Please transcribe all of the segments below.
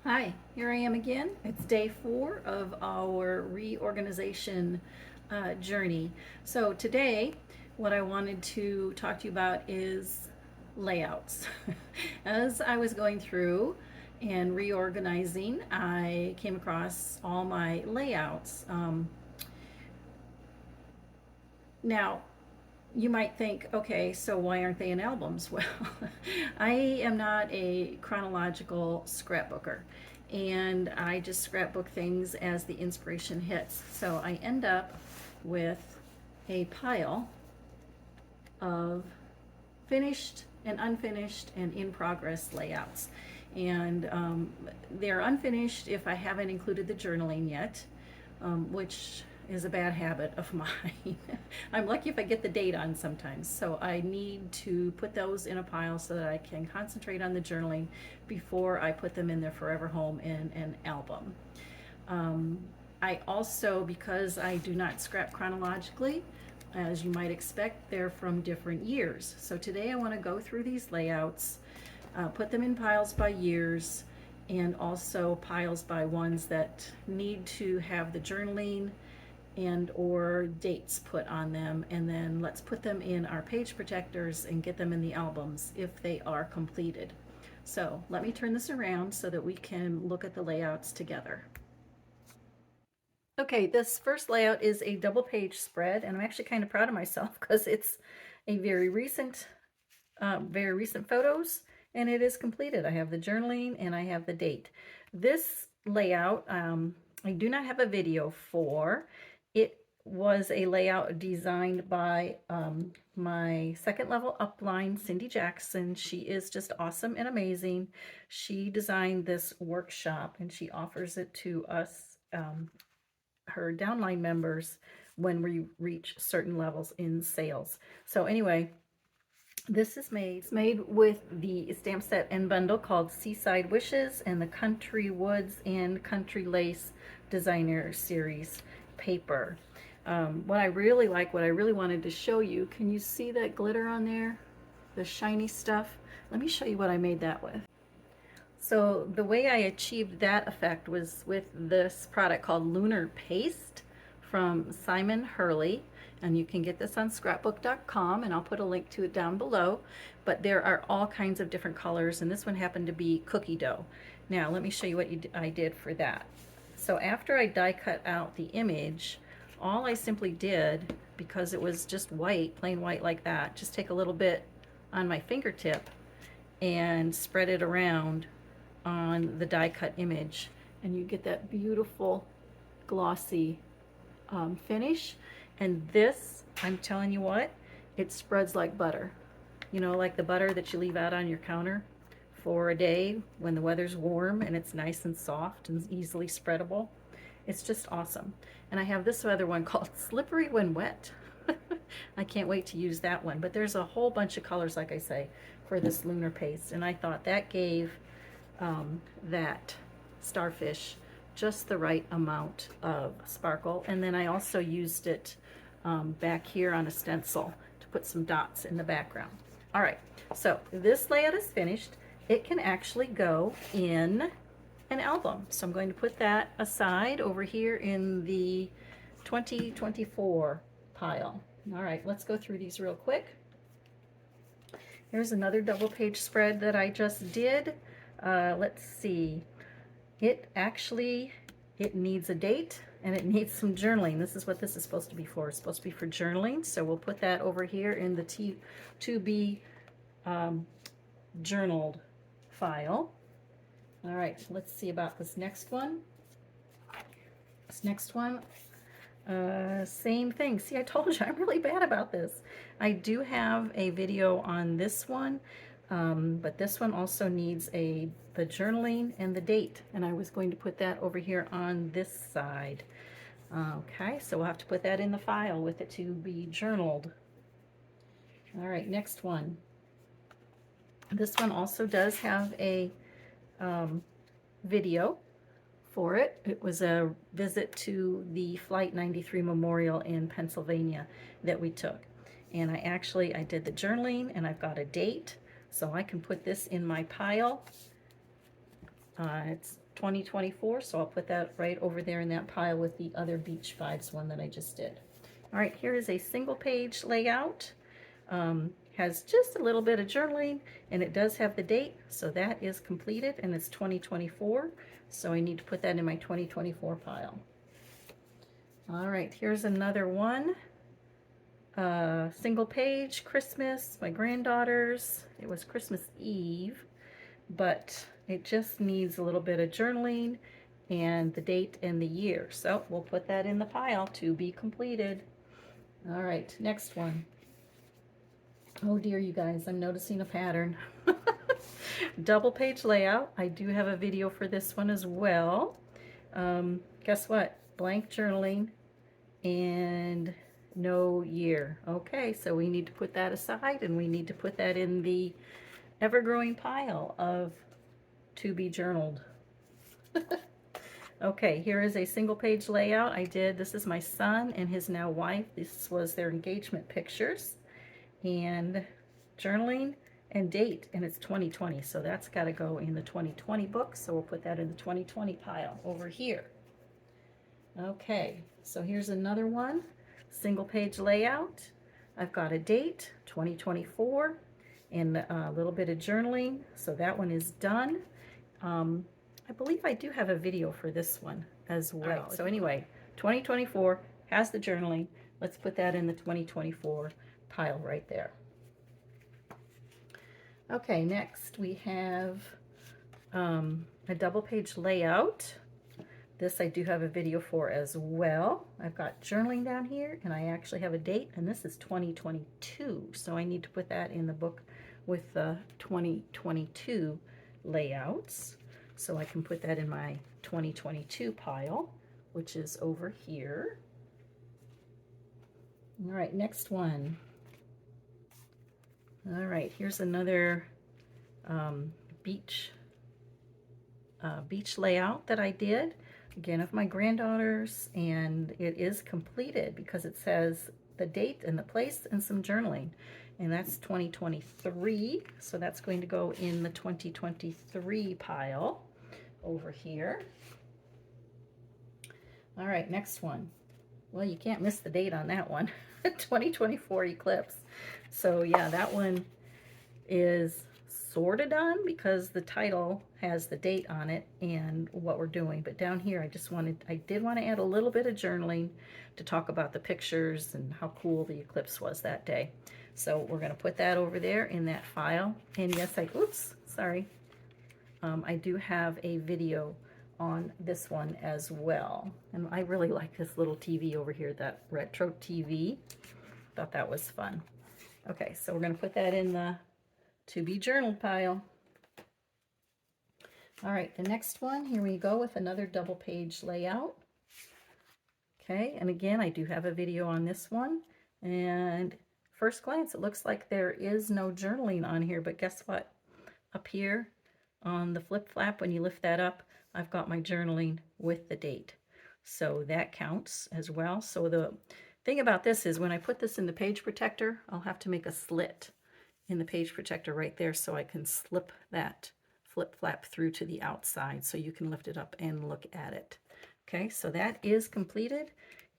Hi, here I am again. It's day 4 of our reorganization journey. So today, what I wanted to talk to you about is layouts. As I was going through and reorganizing, I came across all my layouts. Now, you might think, okay, so why aren't they in albums? Well, I am not a chronological scrapbooker, and I just scrapbook things as the inspiration hits. So I end up with a pile of finished and unfinished and in progress layouts. And they're unfinished if I haven't included the journaling yet, which is a bad habit of mine. I'm lucky if I get the date on sometimes, so I need to put those in a pile so that I can concentrate on the journaling before I put them in their forever home in an album. I also, because I do not scrap chronologically, as you might expect, they're from different years. So today I want to go through these layouts, put them in piles by years, and also piles by ones that need to have the journaling and or dates put on them, and then let's put them in our page protectors and get them in the albums if they are completed. So let me turn this around so that we can look at the layouts together. Okay, this first layout is a double page spread, and I'm actually kind of proud of myself because it's a very recent photos, and it is completed. I have the journaling and I have the date. This layout, I do not have a video for. It was a layout designed by my second level upline, Cindy Jackson. She is just awesome and amazing. She designed this workshop and she offers it to us, her downline members, when we reach certain levels in sales. So anyway, this is made with the stamp set and bundle called Seaside Wishes and the Country Woods and Country Lace Designer Series paper. What I really like, what I really wanted to show you, can you see that glitter on there? The shiny stuff? Let me show you what I made that with. So the way I achieved that effect was with this product called Lunar Paste from Simon Hurley, and you can get this on scrapbook.com, and I'll put a link to it down below. But there are all kinds of different colors, and this one happened to be cookie dough. Now let me show you what I did for that. So after I die cut out the image, all I simply did, because it was just white, plain white like that, just take a little bit on my fingertip and spread it around on the die cut image, and you get that beautiful glossy finish. And this, I'm telling you what, it spreads like butter. You know, like the butter that you leave out on your counter for a day when the weather's warm and it's nice and soft and easily spreadable. It's just awesome. And I have this other one called Slippery When Wet. I can't wait to use that one. But there's a whole bunch of colors, like I say, for this lunar paste, and I thought that gave that starfish just the right amount of sparkle. And then I also used it back here on a stencil to put some dots in the background. All right, so this layout is finished. It can actually go in an album. So I'm going to put that aside over here in the 2024 pile. All right, let's go through these real quick. Here's another double page spread that I just did. Let's see. It needs a date and it needs some journaling. This is what this is supposed to be for. It's supposed to be for journaling. So we'll put that over here in the to be journaled file. All right, let's see about this next one. This next one, same thing. See, I told you I'm really bad about this. I do have a video on this one, but this one also needs the journaling and the date, and I was going to put that over here on this side. Okay, so we'll have to put that in the file with it to be journaled. All right, next one. This one also does have a video for it. It was a visit to the Flight 93 Memorial in Pennsylvania that we took. And I did the journaling, and I've got a date, so I can put this in my pile. It's 2024, so I'll put that right over there in that pile with the other Beach Vibes one that I just did. All right, here is a single page layout. Has just a little bit of journaling, and it does have the date, so that is completed, and it's 2024, so I need to put that in my 2024 pile. All right, here's another one. Single page, Christmas, my granddaughters. It was Christmas Eve, but it just needs a little bit of journaling and the date and the year. So we'll put that in the pile to be completed. All right, next one. Oh dear, you guys, I'm noticing a pattern. Double page layout. I do have a video for this one as well. Guess what? Blank journaling and no year. Okay, so we need to put that aside, and we need to put that in the ever-growing pile of to be journaled. Okay, here is a single page layout. This is my son and his now wife. This was their engagement pictures, and journaling and date, and it's 2020, so that's got to go in the 2020 book, so we'll put that in the 2020 pile over here. Okay, so here's another one, single page layout. I've got a date, 2024, and a little bit of journaling, so that one is done. I believe I do have a video for this one as well. Right, so anyway, 2024 has the journaling. Let's put that in the 2024 pile right there. Okay, next we have a double page layout. This I do have a video for as well. I've got journaling down here, and I actually have a date, and this is 2022, so I need to put that in the book with the 2022 layouts, so I can put that in my 2022 pile, which is over here. All right, next one. All right, here's another beach layout that I did, again of my granddaughters, and it is completed because it says the date and the place and some journaling, and that's 2023, so that's going to go in the 2023 pile over here. All right, next one. Well, you can't miss the date on that one. 2024 eclipse. So yeah, that one is sort of done because the title has the date on it and what we're doing. But down here, I did want to add a little bit of journaling to talk about the pictures and how cool the eclipse was that day. So we're going to put that over there in that file. And yes, I do have a video on this one as well. And I really like this little TV over here, that retro TV. Thought that was fun. Okay, so we're going to put that in the to be journaled pile. All right, the next one, here we go with another double page layout. Okay, and again, I do have a video on this one. And first glance, it looks like there is no journaling on here, but guess what? Up here on the flip flap, when you lift that up, I've got my journaling with the date. So that counts as well. So the thing about this is when I put this in the page protector, I'll have to make a slit in the page protector right there so I can slip that flip flap through to the outside so you can lift it up and look at it. Okay, so that is completed,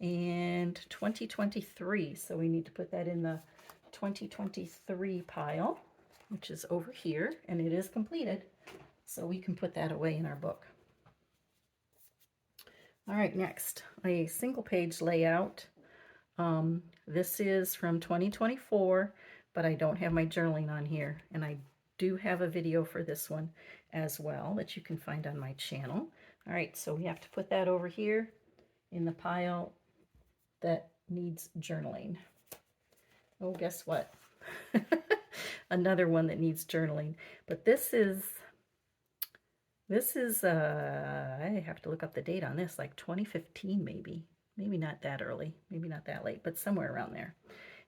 and 2023. So we need to put that in the 2023 pile, which is over here, and it is completed. So we can put that away in our book. All right, next, a single page layout. This is from 2024, but I don't have my journaling on here, and I do have a video for this one as well that you can find on my channel. All right, so we have to put that over here in the pile that needs journaling. Oh, guess what? Another one that needs journaling, but this is I have to look up the date on this, like 2015 maybe not that early, maybe not that late, but somewhere around there.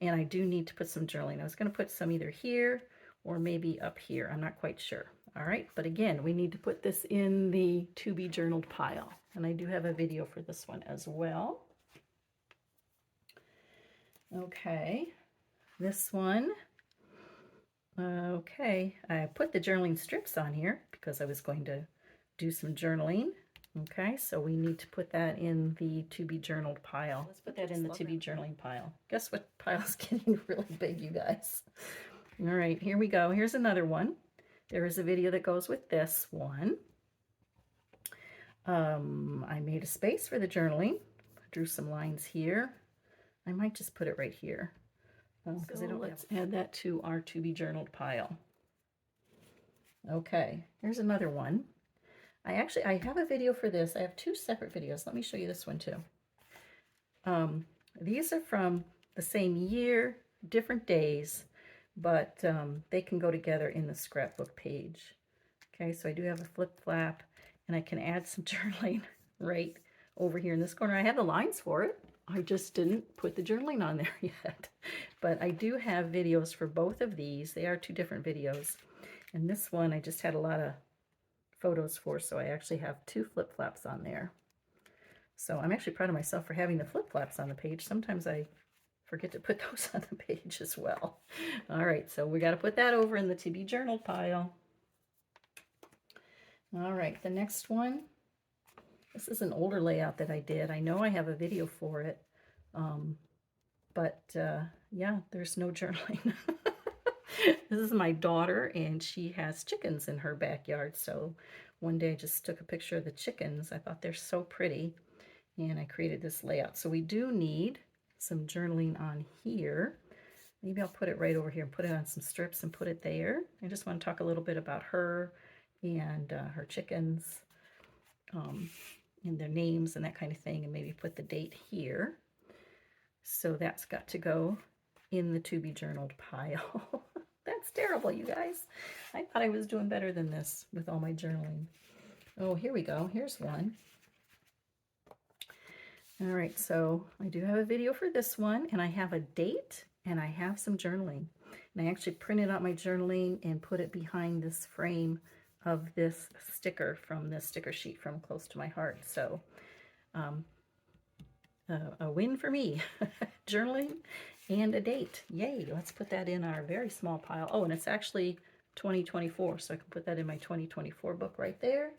And I do need to put some journaling. I was going to put some either here or maybe up here, I'm not quite sure. All right, but again, we need to put this in the to be journaled pile, and I do have a video for this one as well. Okay, this one. Okay, I put the journaling strips on here because I was going to do some journaling. Okay, so we need to put that in the to be journaled pile. Let's put that in the to be journaling pile. Guess what pile's getting really big, you guys? All right, here we go. Here's another one. There is a video that goes with this one. I made a space for the journaling. Drew some lines here. I might just put it right here because I don't. Let's add that to our to be journaled pile. Okay, here's another one. I have a video for this. I have two separate videos. Let me show you this one too. These are from the same year, different days, but they can go together in the scrapbook page. Okay, so I do have a flip flap, and I can add some journaling right over here in this corner. I have the lines for it. I just didn't put the journaling on there yet. But I do have videos for both of these. They are two different videos. And this one I just had a lot of photos for, so I actually have two flip flaps on there. So I'm actually proud of myself for having the flip flaps on the page. Sometimes I forget to put those on the page as well. All right, so we got to put that over in the to be journaled pile. All right, the next one. This is an older layout that I did. I know I have a video for it, but yeah, there's no journaling. This is my daughter, and she has chickens in her backyard. So one day I just took a picture of the chickens. I thought they're so pretty, and I created this layout. So we do need some journaling on here. Maybe I'll put it right over here and put it on some strips and put it there. I just want to talk a little bit about her and her chickens, and their names and that kind of thing, and maybe put the date here. So that's got to go in the to be journaled pile. That's terrible, you guys. I thought I was doing better than this with all my journaling. Oh, here we go. Here's one. All right, so I do have a video for this one, and I have a date, and I have some journaling. And I actually printed out my journaling and put it behind this frame of this sticker from this sticker sheet from Close to My Heart. So a win for me. Journaling and a date. Yay, let's put that in our very small pile. Oh, and it's actually 2024, so I can put that in my 2024 book right there.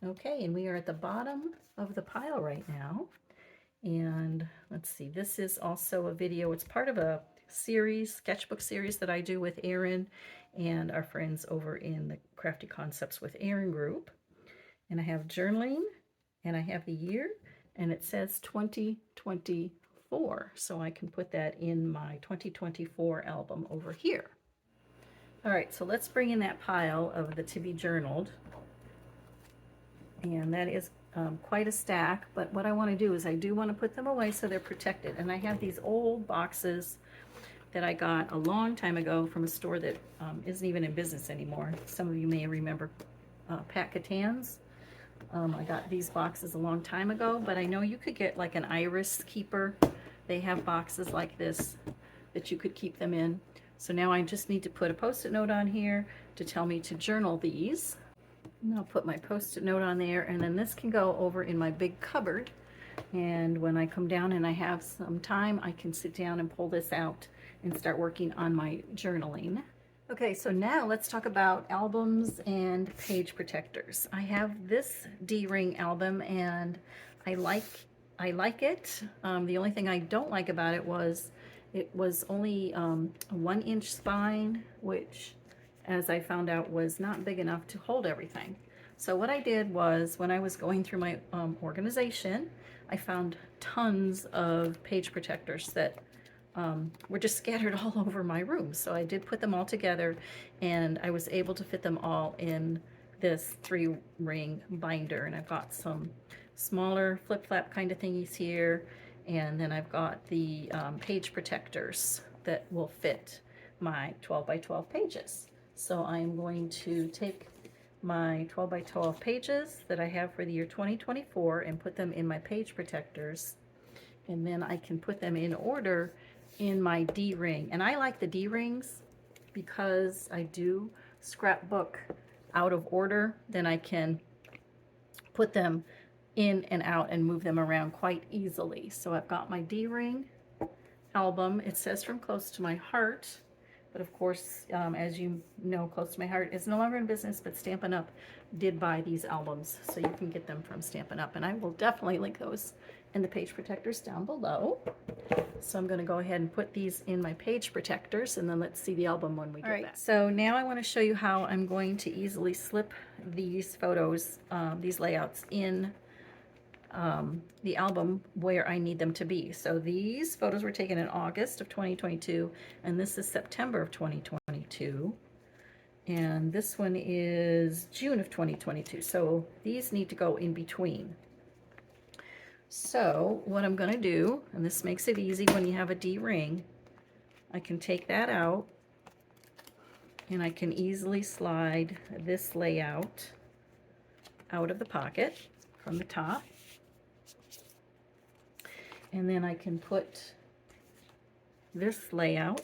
Okay, and we are at the bottom of the pile right now. And let's see, this is also a video. It's part of a series, sketchbook series that I do with Erin and our friends over in the Crafty Concepts with Erin group. And I have journaling, and I have the year, and it says 2024. So I can put that in my 2024 album over here. All right, so let's bring in that pile of the to be journaled. And that is quite a stack, but what I want to do is I do want to put them away so they're protected. And I have these old boxes that I got a long time ago from a store that isn't even in business anymore. Some of you may remember Pat Catan's. I got these boxes a long time ago, but I know you could get like an iris keeper. They have boxes like this that you could keep them in. So now I just need to put a post-it note on here to tell me to journal these. And I'll put my post-it note on there, and then this can go over in my big cupboard. And when I come down and I have some time, I can sit down and pull this out and start working on my journaling. Okay, so now let's talk about albums and page protectors. I have this D-ring album, and I like it. The only thing I don't like about it was only a 1-inch spine, which, as I found out, was not big enough to hold everything. So what I did was, when I was going through my organization, I found tons of page protectors that were just scattered all over my room. So I did put them all together, and I was able to fit them all in this 3-ring binder. And I've got some smaller flip-flap kind of thingies here, and then I've got the page protectors that will fit my 12 by 12 pages. So I'm going to take my 12 by 12 pages that I have for the year 2024 and put them in my page protectors, and then I can put them in order in my D-ring. And I like the D-rings because I do scrapbook out of order. Then I can put them in and out and move them around quite easily. So I've got my D-ring album. It says From Close to My Heart, But of course, as you know, close to my heart, is no longer in business, but Stampin' Up! Did buy these albums, so you can get them from Stampin' Up! And I will definitely link those in the page protectors down below. So I'm going to go ahead and put these in my page protectors, and then let's see the album when we get back. So now I want to show you how I'm going to easily slip these photos, these layouts in the album where I need them to be. So these photos were taken in August of 2022, and this is September of 2022. And this one is June of 2022. So these need to go in between. So what I'm going to do, and this makes it easy when you have a D-ring, I can take that out and I can easily slide this layout out of the pocket from the top. And then I can put this layout,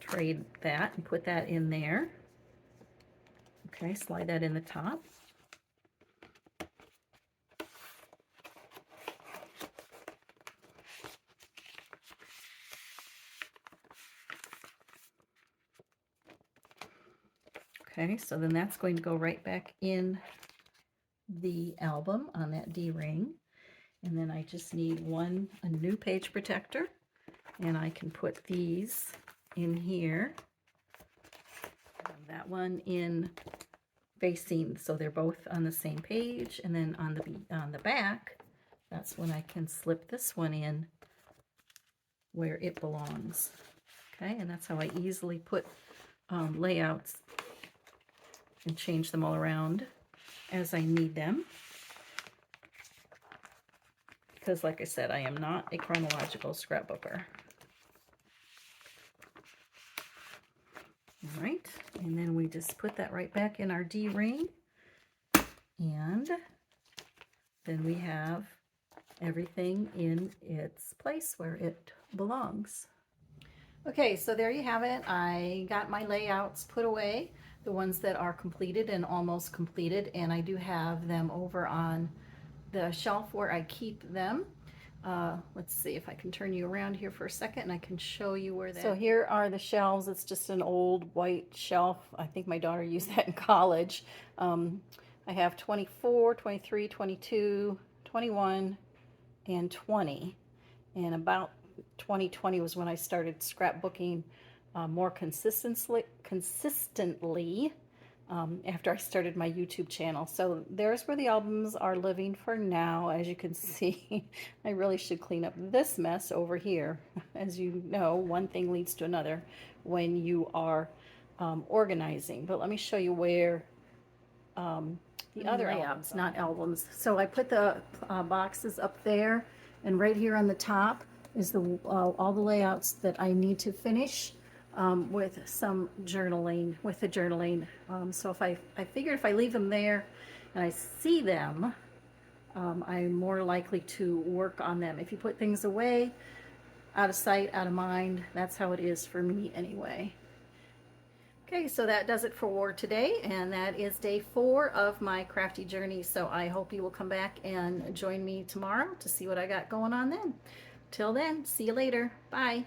trade that, and put that in there. Okay, slide that in the top. Okay, so then that's going to go right back in the album on that D-ring. And then I just need a new page protector, and I can put these in here. That one in facing, so they're both on the same page, and then on the back, that's when I can slip this one in where it belongs. Okay, and that's how I easily put layouts and change them all around as I need them. Because like I said, I am not a chronological scrapbooker. All right, and then we just put that right back in our D-ring, and then we have everything in its place where it belongs. Okay, so there you have it. I got my layouts put away, the ones that are completed and almost completed, and I do have them over on the shelf where I keep them. Let's see if I can turn you around here for a second and I can show you where that. So here are the shelves. It's just an old white shelf. I think my daughter used that in college. I have 24, 23, 22, 21, and 20. And about 2020 was when I started scrapbooking more consistently after I started my YouTube channel. So there's where the albums are living for now. As you can see, I really should clean up this mess over here. As you know, one thing leads to another when you are organizing. But let me show you where the other layouts, not albums. So I put the boxes up there, and right here on the top is all the layouts that I need to finish. With some journaling, so if I figured if I leave them there and I see them, I'm more likely to work on them. If you put things away, out of sight, out of mind, that's how it is for me anyway. Okay, so that does it for today, and that is day 4 of my crafty journey. So I hope you will come back and join me tomorrow to see what I got going on then. Till then, see you later. Bye.